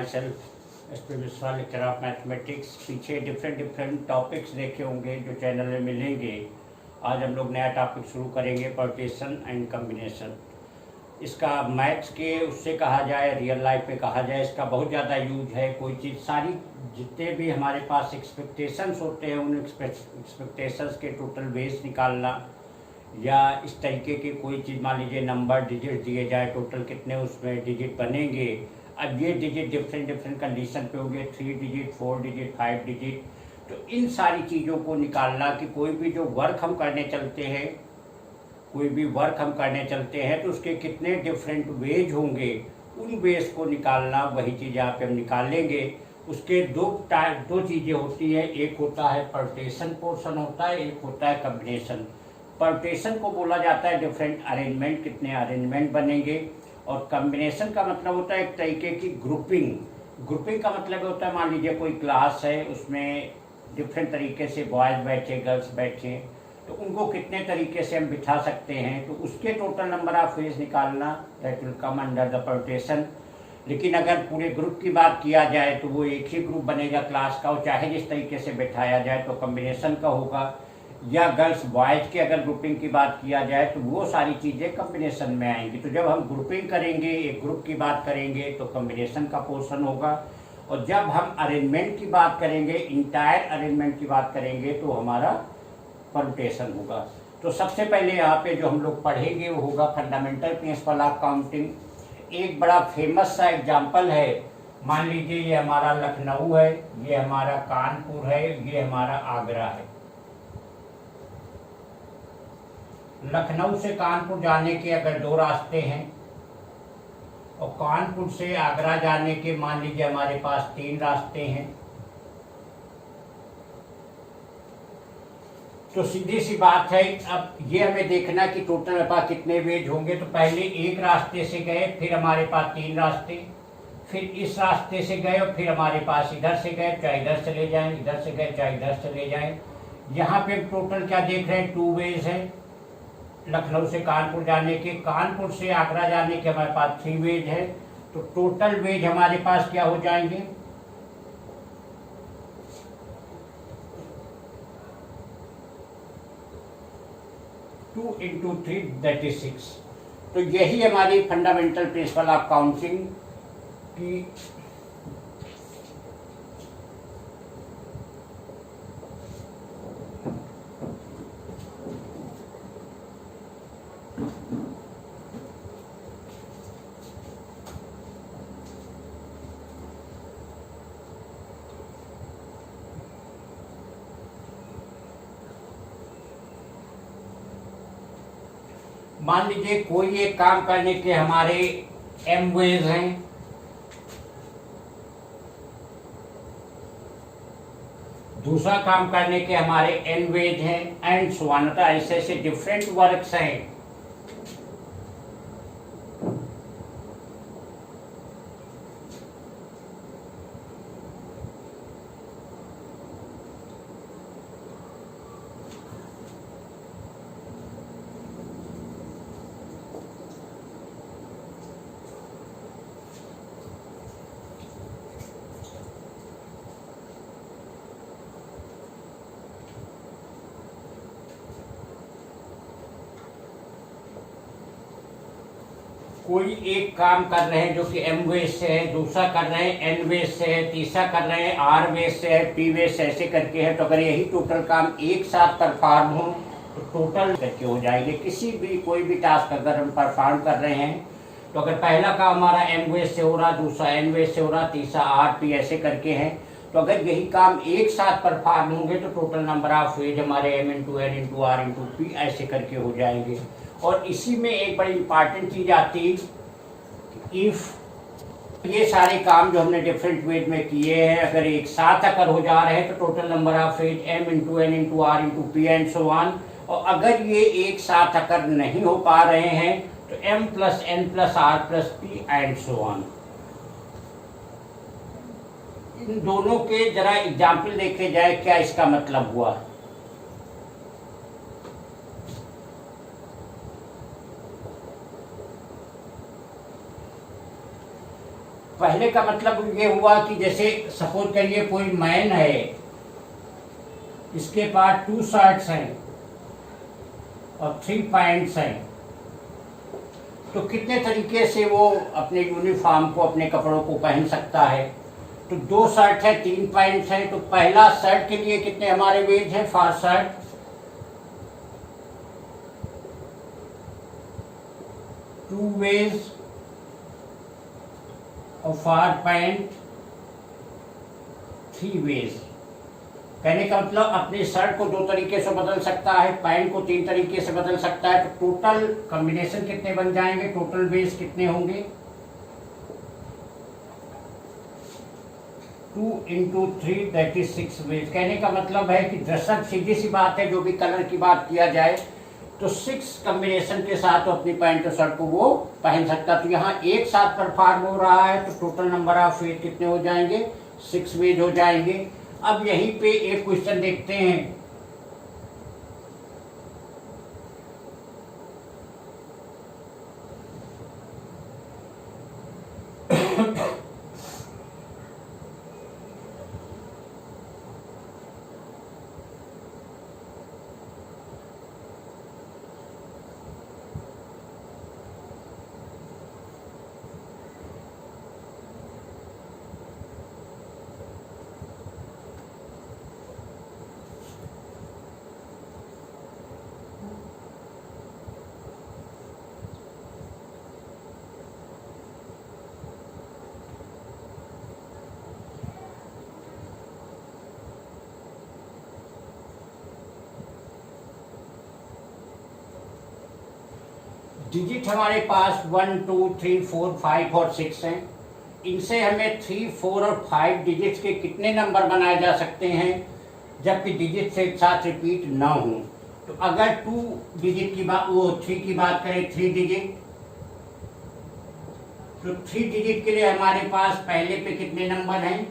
Self SP Mishra, lecture of mathematics. पीछे different topics देखे होंगे जो चैनल में मिलेंगे। आज हम लोग नया टॉपिक शुरू करेंगे, परटेशन एंड कम्बिनेशन। इसका मैथ्स के उससे कहा जाए, रियल लाइफ में कहा जाए, इसका बहुत ज़्यादा यूज है। कोई चीज़, सारी जितने भी हमारे पास एक्सपेक्टेशंस होते हैं, उन एक्सपेक्टेशंस के टोटल बेस निकालना, या इस तरीके की कोई चीज़, मान लीजिए नंबर डिजिट दिए जाए, टोटल कितने उसमें डिजिट बनेंगे। अब ये डिजिट डिफरेंट कंडीशन पे होंगे, 3 डिजिट, 4 डिजिट, 5 डिजिट। तो इन सारी चीज़ों को निकालना कि कोई भी जो वर्क हम करने चलते हैं, तो उसके कितने डिफरेंट वेज होंगे, उन वेज को निकालना, वही चीज़ यहाँ पे हम निकालेंगे। उसके दो चीज़ें होती है, एक होता है परटेशन पोर्शन होता है, एक होता है कम्बिनेशन। परटेशन को बोला जाता है डिफरेंट अरेंजमेंट, कितने अरेंजमेंट बनेंगे। और कम्बिनेशन का मतलब होता है एक तरीके की ग्रुपिंग का मतलब होता है, मान लीजिए कोई क्लास है, उसमें डिफरेंट तरीके से बॉयज़ बैठे, गर्ल्स बैठे, तो उनको कितने तरीके से हम बिठा सकते हैं, तो उसके टोटल नंबर ऑफ वेज निकालना, that will come under the permutation. लेकिन अगर पूरे ग्रुप की बात किया जाए तो वो एक ही ग्रुप बनेगा क्लास का, और चाहे जिस तरीके से बिठाया जाए तो कम्बिनेशन का होगा। या गर्ल्स बॉयज़ की अगर ग्रुपिंग की बात किया जाए तो वो सारी चीज़ें कम्बिनेशन में आएंगी। तो जब हम ग्रुपिंग करेंगे, एक ग्रुप की बात करेंगे, तो कम्बिनेशन का पोर्शन होगा। और जब हम अरेंजमेंट की बात करेंगे, इंटायर अरेंजमेंट की बात करेंगे, तो हमारा परमुटेशन होगा। तो सबसे पहले यहाँ पे जो हम लोग पढ़ेंगे वो होगा फंडामेंटल प्रिंसिपल ऑफ काउंटिंग। एक बड़ा फेमस सा एग्जाम्पल है, मान लीजिए ये हमारा लखनऊ है, ये हमारा कानपुर है, ये हमारा आगरा है। लखनऊ से कानपुर जाने के अगर 2 रास्ते हैं, और कानपुर से आगरा जाने के मान लीजिए हमारे पास 3 रास्ते हैं, तो सीधी सी बात है, अब ये हमें देखना कि टोटल मेरे पास कितने वेज होंगे। तो पहले एक रास्ते से गए, फिर हमारे पास 3 रास्ते, फिर इस रास्ते से गए, और फिर हमारे पास इधर से गए, चाहे इधर चले जाएं, इधर से गए चाहे इधर चले जाएं। यहाँ पे टोटल क्या देख रहे हैं, 2 वेज है लखनऊ से कानपुर जाने के। कानपुर से आगरा जाने के हमारे पास 3 वेज है। तो टोटल वेज हमारे पास क्या हो जाएंगे, 2 × 3 दैट इज 6। तो यही हमारी फंडामेंटल प्रिंसिपल ऑफ काउंटिंग की मान लीजिए कोई एक काम करने के हमारे m वेज हैं, दूसरा काम करने के हमारे n वेज हैं, एंड सो ऑन। ऐसे ऐसे डिफरेंट वर्क्स हैं। कोई एक काम कर रहे हैं जो कि m वेज से है, दूसरा कर रहे हैं n वेज से है, तीसरा कर रहे हैं r वेज से है, p वेज से, ऐसे करके है। तो अगर यही टोटल काम एक साथ परफॉर्म हो तो टोटल करके हो जाएंगे। किसी भी कोई भी टास्क अगर हम परफॉर्म कर रहे हैं, तो अगर पहला काम हमारा m वेज से हो रहा, दूसरा n वेज से हो रहा, तीसरा r p ऐसे करके है, तो अगर यही काम एक साथ परफॉर्म होंगे तो टोटल नंबर ऑफ वेज हमारे m × n × r × p ऐसे करके हो जाएंगे। और इसी में एक बड़ी इंपॉर्टेंट चीज आती है, इफ ये सारे काम जो हमने डिफरेंट वेज में किए हैं अगर एक साथ अगर हो जा रहे हैं तो total number of veg m × n × r × p and so on. और अगर ये एक साथ अगर नहीं हो पा रहे हैं तो m + n + r + p and so on. इन दोनों के जरा एग्जाम्पल देखे जाए, क्या इसका मतलब हुआ। पहले का मतलब ये हुआ कि जैसे सपोज करिए कोई मैन है, इसके पास 2 शर्ट्स हैं और 3 पैंट्स हैं, तो कितने तरीके से वो अपने यूनिफॉर्म को, अपने कपड़ों को पहन सकता है। तो 2 शर्ट है, 3 पैंट्स हैं, तो पहला शर्ट के लिए कितने हमारे वेज हैं, फॉर शर्ट 2 वेज और फॉर पैंट 3 वेज। कहने का मतलब अपने शर्ट को 2 तरीके से बदल सकता है, पैंट को 3 तरीके से बदल सकता है। तो टोटल कॉम्बिनेशन कितने बन जाएंगे, टोटल वेज कितने होंगे, 2 × 3 दैट इज 6 वेज। कहने का मतलब है कि दरअसल सीधी सी बात है, जो भी कलर की बात किया जाए तो 6 कॉम्बिनेशन के साथ अपनी पैंट और शर्ट को वो पहन सकता। तो यहाँ एक साथ परफॉर्म हो रहा है, तो टोटल नंबर ऑफ वेज कितने हो जाएंगे, 6 वेज हो जाएंगे। अब यहीं पे एक क्वेश्चन देखते हैं। डिजिट हमारे पास 1 2 3 4 5 और 6 हैं। इनसे हमें 3 4 और 5 डिजिट्स के कितने नंबर बनाए जा सकते हैं जबकि डिजिट एक साथ रिपीट ना हो। तो अगर 2 डिजिट की बात, वो 3 की बात करें, 3 डिजिट, तो 3 डिजिट के लिए हमारे पास पहले पे कितने नंबर हैं,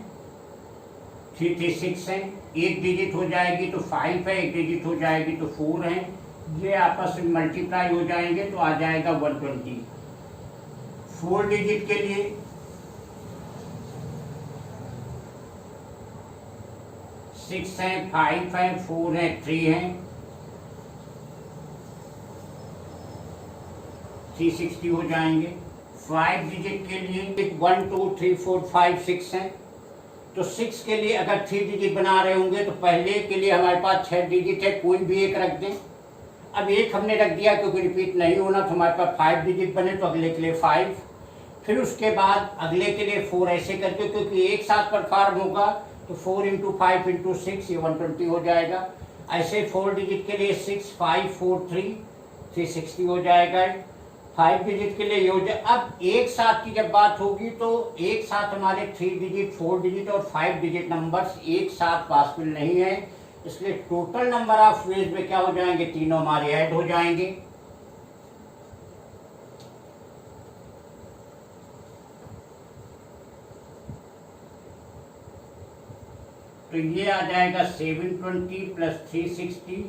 3 3 6 हैं। एक डिजिट हो जाएगी तो 5 है, एक डिजिट हो जाएगी तो 4 है। ये आपस में मल्टीप्लाई हो जाएंगे तो आ जाएगा 120। 4 डिजिट के लिए 6 है, 5 है, 4 है, 3 है, 360 हो जाएंगे। 5 डिजिट के लिए 1 2 3 4 5 6 है। तो 6 के लिए अगर 3 डिजिट बना रहे होंगे तो पहले के लिए हमारे पास 6 डिजिट है, कोई भी एक रख दें। अब एक हमने रख दिया क्योंकि रिपीट नहीं होना, तो हमारे पास 5 डिजिट बने, तो अगले के लिए 5, फिर उसके बाद अगले के लिए 4, ऐसे करके, क्योंकि एक साथ परफॉर्म होगा तो 4 × 5 × 6 ये 120 हो जाएगा। ऐसे 4 डिजिट के लिए 6 5 4 3 360 हो जाएगा। 5 डिजिट के लिए ये हो जाए। अब एक साथ की जब बात होगी तो एक साथ हमारे 3 डिजिट 4 डिजिट और 5 डिजिट नंबर्स एक साथ पॉसिबल नहीं है, इसलिए टोटल नंबर ऑफ वेज में क्या हो जाएंगे, तीनों हमारे ऐड हो जाएंगे। तो ये आ जाएगा 720 + 360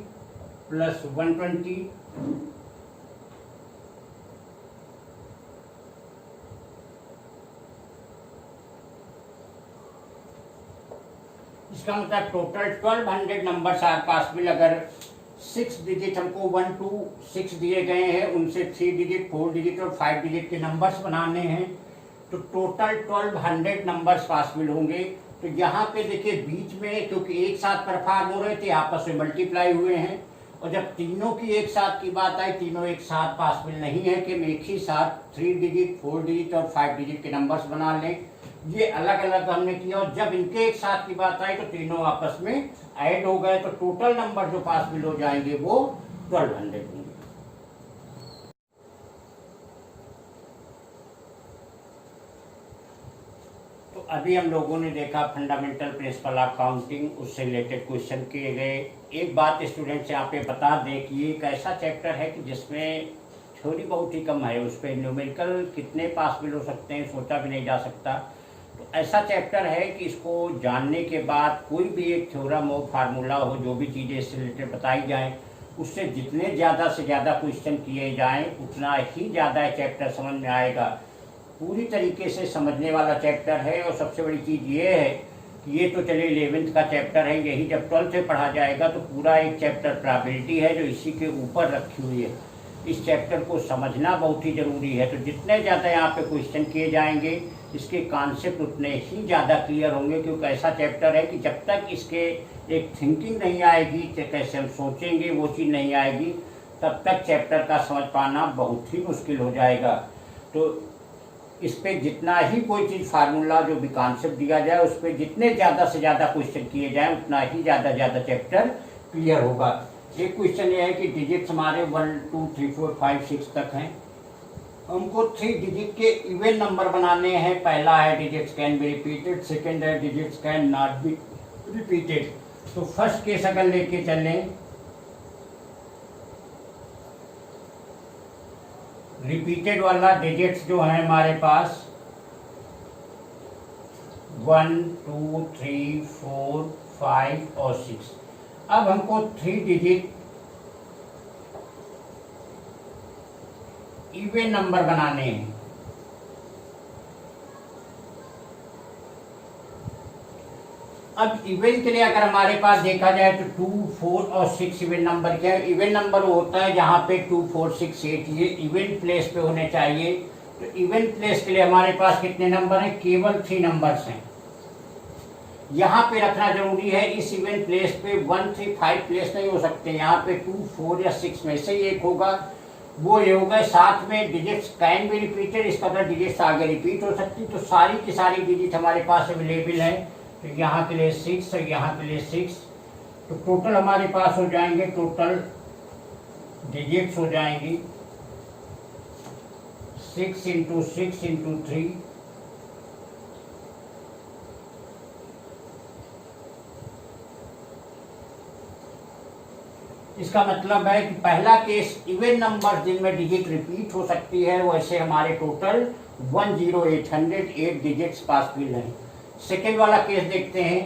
+ 120। इसका मतलब टोटल 1200 नंबर्स आर पॉसिबल। अगर 6 डिजिट हमको 1 2 6 दिए गए हैं, उनसे 3 डिजिट 4 डिजिट और 5 डिजिट के नंबर्स बनाने हैं, तो टोटल 1200 नंबर्स पॉसिबल होंगे। तो यहाँ पे देखिए बीच में क्योंकि एक साथ परफॉर्म हो रहे थे, आपस में मल्टीप्लाई हुए हैं, और जब तीनों की एक साथ की बात आई, तीनों एक साथ पॉसिबल नहीं है कि हम एक ही साथ 3 डिजिट 4 डिजिट और 5 डिजिट के नंबर्स बना लें। ये अलग अलग हमने किया, और जब इनके एक साथ की बात आई तो तीनों आपस में ऐड हो गए, तो टोटल नंबर जो पॉसिबल हो जाएंगे वो 1200 होंगे। तो अभी हम लोगों ने देखा फंडामेंटल प्रिंसिपल ऑफ काउंटिंग, उससे रिलेटेड क्वेश्चन किए गए। एक बात स्टूडेंट्स यहाँ पे बता दें कि ये एक ऐसा चैप्टर है कि जिसमें थ्योरी बहुत ही कम है, उस पर न्यूमेरिकल कितने पॉसिबल हो सकते हैं सोचा भी नहीं जा सकता। तो ऐसा चैप्टर है कि इसको जानने के बाद कोई भी एक थ्योरम हो, फार्मूला हो, जो भी चीज़ें इससे रिलेटेड बताई जाएँ, उससे जितने ज़्यादा से ज़्यादा क्वेश्चन किए जाएँ उतना ही ज़्यादा चैप्टर समझ में आएगा। पूरी तरीके से समझने वाला चैप्टर है। और सबसे बड़ी चीज़ ये है कि ये तो चले 11th का चैप्टर है, यही जब 12th से पढ़ा जाएगा तो पूरा एक चैप्टर प्रोबेबिलिटी है जो इसी के ऊपर रखी हुई है। इस चैप्टर को समझना बहुत ही ज़रूरी है। तो जितने ज़्यादा यहाँ पे क्वेश्चन किए जाएंगे इसके कॉन्सेप्ट उतने ही ज़्यादा क्लियर होंगे, क्योंकि ऐसा चैप्टर है कि जब तक इसके एक थिंकिंग नहीं आएगी, कैसे हम सोचेंगे वो चीज़ नहीं आएगी, तब तक चैप्टर का समझ पाना बहुत ही मुश्किल हो जाएगा। तो इस पर जितना ही कोई चीज़ फार्मूला जो भी कॉन्सेप्ट दिया जाए उस पर जितने ज़्यादा से ज़्यादा क्वेश्चन किए जाएँ उतना ही ज़्यादा चैप्टर क्लियर होगा। एक क्वेश्चन ये है कि डिजिट्स हमारे 1 2 3 4 5 6 तक हैं। हमको 3 डिजिट के इवन नंबर बनाने हैं। पहला है digits can be repeated, second है digits can not be repeated. तो फर्स्ट केस अगर लेके चलें, रिपीटेड वाला डिजिट्स जो है हमारे पास 1 2 3 4 5 और 6। अब हमको 3 डिजिट इवन नंबर बनाने हैं। अब इवन के लिए अगर हमारे पास देखा जाए तो 2 4 और 6 इवन नंबर क्या है? इवन नंबर वो होता है जहाँ पे 2 4 6 8 ये इवन प्लेस पे होने चाहिए। तो इवन प्लेस के लिए हमारे पास कितने नंबर हैं? केवल 3 नंबर्स हैं। यहाँ पे रखना जरूरी है। इस इवन प्लेस पे 1 3 5 प्लेस नहीं हो सकते। यहाँ पे 2 4 या 6 में से ही एक होगा, वो ये होगा। साथ में डिजिट्स कैन बी रिपीटेड, इसका मतलब डिजिट्स आगे रिपीट हो सकती। तो सारी की सारी डिजिट हमारे पास अवेलेबल है। तो यहाँ के लिए 6 और यहाँ के लिए 6, तो टोटल हमारे पास हो जाएंगे, टोटल डिजिट्स हो जाएंगी 6 इंटू 6 इंटू 3, इसका मतलब है कि पहला केस इवन नंबर जिनमें डिजिट रिपीट हो सकती है, वैसे हमारे टोटल 108 डिजिट्स पॉसिबल हैं। सेकेंड वाला केस देखते हैं।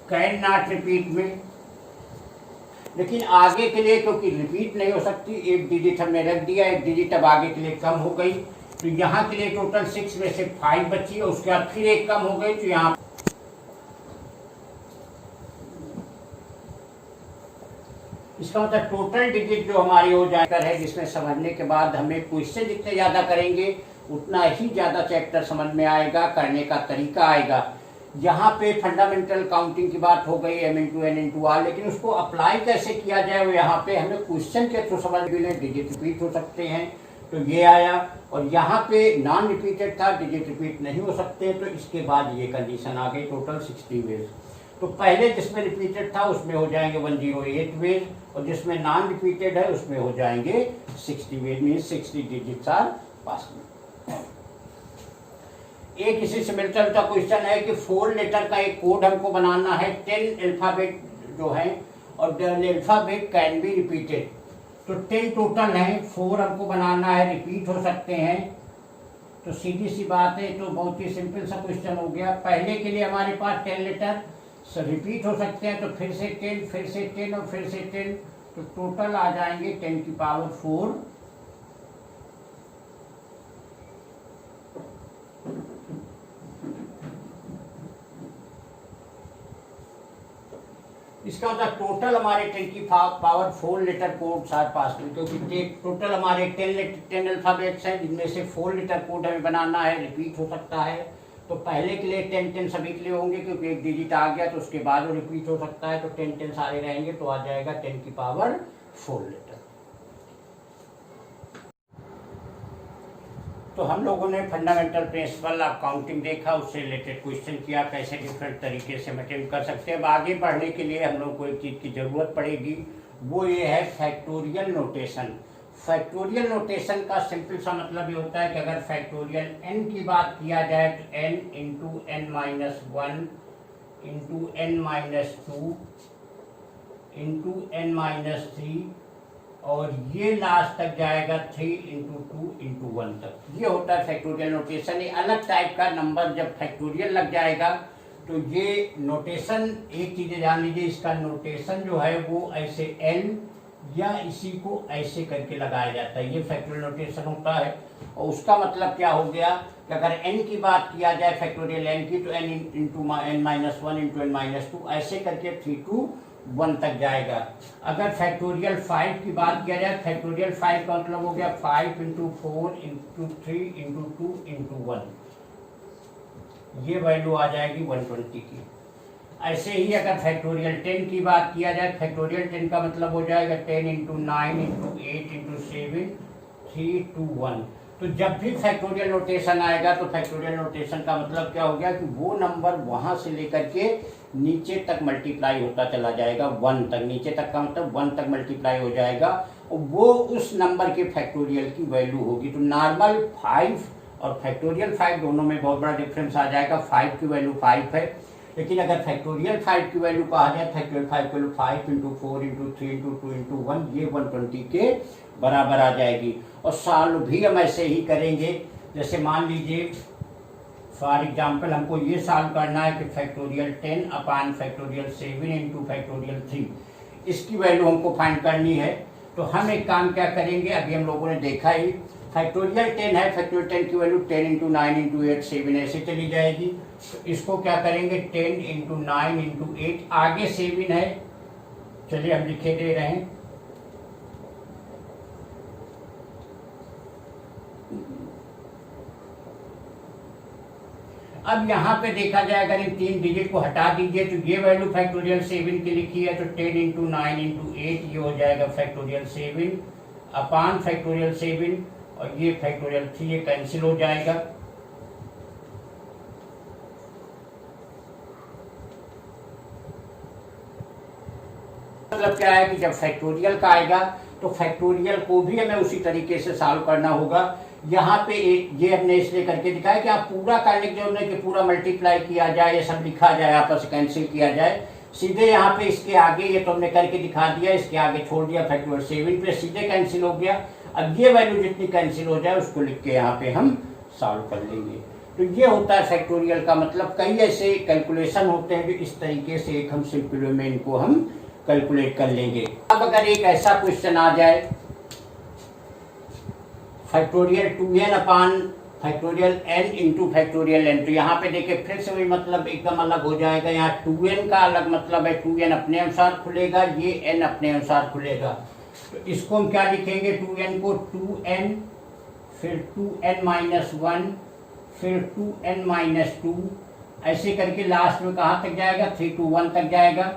कैन नॉट रिपीट में, लेकिन आगे के लिए क्योंकि रिपीट नहीं हो सकती, एक डिजिट हमने रख दिया, एक डिजिट अब आगे के लिए कम हो गई। तो यहाँ के लिए टोटल 6 में से 5 बची और उसके बाद फिर एक कम हो गई। तो यहाँ इसका मतलब टोटल डिजिट जो हमारी हो जाकर है, जिसमें समझने के बाद हमें क्वेश्चन जितने ज़्यादा करेंगे उतना ही ज़्यादा चैप्टर समझ में आएगा, करने का तरीका आएगा। यहाँ पे फंडामेंटल काउंटिंग की बात हो गई m into n into r, लेकिन उसको अप्लाई कैसे किया जाए वो यहाँ पे हमें क्वेश्चन के थ्रू समझ भी लें। डिजिट रिपीट हो सकते हैं तो ये आया, और यहाँ पे नॉन रिपीटेड था, डिजिट रिपीट नहीं हो सकते, तो इसके बाद ये कंडीशन आ गई। Total 60 ways. तो पहले जिसमें रिपीटेड था उसमें हो जाएंगे 108 वेज, और जिसमें नॉन रिपीटेड है उसमें हो जाएंगे 60 ways, mean 60 digits are possible. एक इसी से मिलता जुलता क्वेश्चन है कि 4 लेटर का एक कोड हमको बनाना है, 10 अल्फाबेट जो है, और the alphabet can be repeated. तो 10 टोटल हैं, 4 हमको बनाना है, रिपीट हो सकते हैं। तो सीधी सी बात है, तो बहुत ही सिंपल सा क्वेश्चन हो गया। पहले के लिए हमारे पास 10 लेटर रिपीट हो सकते हैं, तो फिर से 10, फिर से 10 और फिर से 10, तो टोटल आ जाएंगे 10 की पावर 4। इसका मतलब टोटल हमारे 10 की power 4 letter codes are possible, क्योंकि टोटल हमारे 10 अल्फाबेट्स हैं, जिनमें से 4 लेटर कोड हमें बनाना है, रिपीट हो सकता है। तो पहले के लिए 10 सभी के लिए होंगे, क्योंकि एक डिजिट आ गया तो उसके बाद वो रिपीट हो सकता है। तो 10 सारे रहेंगे, तो आ जाएगा 10 की पावर 4 लेटर। तो हम लोगों ने फंडामेंटल प्रिंसिपल ऑफ काउंटिंग देखा, उससे रिलेटेड क्वेश्चन किया, कैसे डिफरेंट तरीके से हम अटेम्प्ट कर सकते हैं। अब आगे बढ़ने के लिए हम लोग को एक चीज़ की ज़रूरत पड़ेगी, वो ये है फैक्टोरियल नोटेशन। फैक्टोरियल नोटेशन का सिंपल सा मतलब ये होता है कि अगर फैक्टोरियल n की बात किया जाए तो n into n minus 1 into n minus 2 into n minus 3, और ये लास्ट तक जाएगा 3 इंटू 2 इंटू 1 तक। ये होता है फैक्टोरियल नोटेशन। ये अलग टाइप का नंबर, जब फैक्टोरियल लग जाएगा तो ये नोटेशन एक चीज़ जान लीजिए, इसका नोटेशन जो है वो ऐसे एन या इसी को ऐसे करके लगाया जाता है, ये फैक्टोरियल नोटेशन होता है। और उसका मतलब क्या हो गया कि अगर n की बात किया जाए फैक्टोरियल n की, तो n into n-1 into n-2 ऐसे करके 3 to 1 तक जाएगा। अगर फैक्टोरियल 5 की बात किया जाए, फैक्टोरियल 5 का मतलब हो गया 5 इंटू 4 इंटू 3 इंटू 2 इंटू 1, ये वैल्यू आ जाएगी 120 की। ऐसे ही अगर फैक्टोरियल 10 की बात किया जाए, फैक्टोरियल 10 का मतलब हो जाएगा 10 इंटू 9 इंटू 8 इंटू 7 3 to 1। तो जब भी फैक्टोरियल नोटेशन आएगा तो फैक्टोरियल नोटेशन का मतलब क्या हो गया कि वो नंबर वहां से लेकर के नीचे तक मल्टीप्लाई होता चला जाएगा 1 तक, नीचे तक का मतलब 1 तक मल्टीप्लाई हो जाएगा और वो उस नंबर के फैक्टोरियल की वैल्यू होगी। तो नॉर्मल 5 और फैक्टोरियल 5 दोनों में बहुत बड़ा डिफरेंस आ जाएगा। 5 की वैल्यू 5 है, लेकिन अगर फैक्टोरियल 5 की वैल्यू कहा जाए, फैक्टोरियल 5 की value 5 into 4 into 3 into 2 into 1, ये 120 के बराबर आ जाएगी। और सॉल्व भी हम ऐसे ही करेंगे, जैसे मान लीजिए फॉर एग्जाम्पल हमको ये सॉल्व करना है कि फैक्टोरियल 10 अपान फैक्टोरियल 7 इंटू फैक्टोरियल 3, इसकी वैल्यू हमको फाइंड करनी है। तो हम एक काम क्या करेंगे, अभी हम लोगों ने देखा ही, फैक्टोरियल 10 है, फैक्टोरियल 10 की वैल्यू 10 इंटू 9 इंटू 8 7 ऐसे चली जाएगी। तो इसको क्या करेंगे 10 इंटू 9 इंटू 8, आगे 7 है, चलिए हम लिखे दे रहे हैं। अब यहाँ पे देखा जाए, अगर इन 3 डिजिट को हटा दीजिए तो ये वैल्यू फैक्टोरियल 7 की लिखी है, तो 10 इंटू 9 इंटू 8 ये हो जाएगा फैक्टोरियल 7 अपान फैक्टोरियल 7, और ये फैक्टोरियल 3 ये कैंसिल हो जाएगा। मतलब क्या है कि जब फैक्टोरियल का आएगा तो फैक्टोरियल को भी हमें उसी तरीके से सॉल्व करना होगा। यहाँ पे एक ये हमने इसलिए करके दिखाया कि आप पूरा करने की जरूरत नहीं कि पूरा मल्टीप्लाई किया जाए, ये सब लिखा जाए, आपस में कैंसिल किया जाए, सीधे यहाँ पे इसके आगे, ये तो हमने करके दिखा दिया, इसके आगे छोड़ दिया फैक्टोरियल 7 पे, सीधे कैंसिल हो गया। अब ये वैल्यू जितनी कैंसिल हो जाए उसको लिख के यहाँ पे हम सॉल्व कर लेंगे। तो ये होता है फैक्टोरियल का मतलब। कई ऐसे कैलकुलेशन होते हैं जो इस तरीके से एक हम सिंपल वे में इनको हम कैलकुलेट कर लेंगे। अब अगर एक ऐसा क्वेश्चन आ जाए factorial 2n upon factorial n into factorial n, तो यहाँ पे देखिए फिर से वही मतलब एकदम अलग हो जाएगा। यहाँ 2n का अलग मतलब है, 2n अपने अनुसार खुलेगा, ये n अपने अनुसार खुलेगा। तो इसको हम क्या लिखेंगे, 2n को 2n फिर 2n माइनस 1 फिर 2n माइनस 2 ऐसे करके लास्ट में कहाँ तक जाएगा, 3 to 1 तक जाएगा।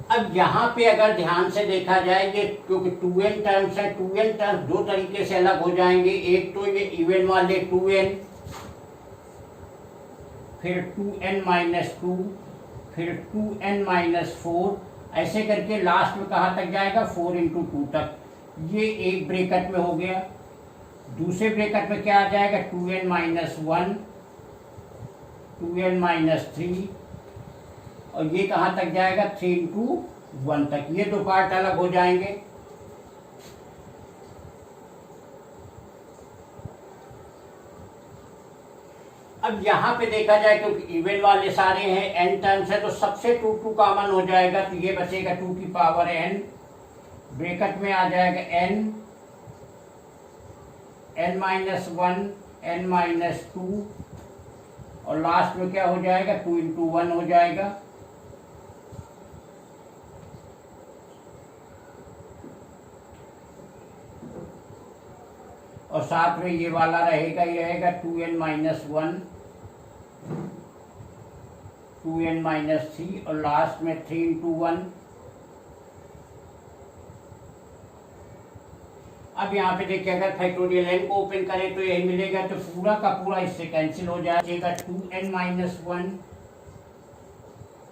अब यहाँ पे अगर ध्यान से देखा जाए, ये क्योंकि 2n टर्म्स है, 2n टर्म्स दो तरीके से अलग हो जाएंगे। एक तो ये इवन वाले 2n फिर 2n माइनस 2 फिर 2n माइनस 4 ऐसे करके लास्ट में कहाँ तक जाएगा, 4 इंटू 2 तक। ये एक ब्रैकेट में हो गया। दूसरे ब्रैकेट में क्या आ जाएगा, 2n माइनस 1 2n माइनस 3 और ये कहाँ तक जाएगा, 3 इंटू 1 तक। ये दो पार्ट अलग हो जाएंगे। अब यहाँ पे देखा जाए क्योंकि इवन वाले सारे हैं, n टर्म्स है, तो सबसे 2 कॉमन हो जाएगा, तो ये बचेगा 2 की पावर n, ब्रैकेट में आ जाएगा n माइनस 1 n माइनस 2 और लास्ट में क्या हो जाएगा, 2 इंटू 1 हो जाएगा। और साथ में ये वाला रहेगा, ये रहेगा 2n माइनस 1 2n माइनस 3 और लास्ट में 3 इंटू 1। अब यहाँ पे देखिए अगर फैक्टोरियल n को ओपन करें तो यही मिलेगा, तो पूरा का पूरा इससे कैंसिल हो जाएगा। 2n minus 1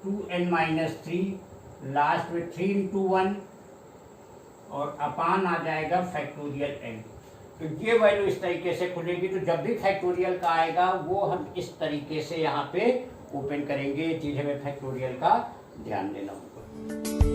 2n minus 3 last में 3 इंटू 1 और अपान आ जाएगा फैक्टोरियल n। तो ये वैल्यू इस तरीके से खुलेगी। तो जब भी फैक्टोरियल का आएगा वो हम इस तरीके से यहाँ पे ओपन करेंगे। ये चीज़ हमें फैक्टोरियल का ध्यान देना होगा।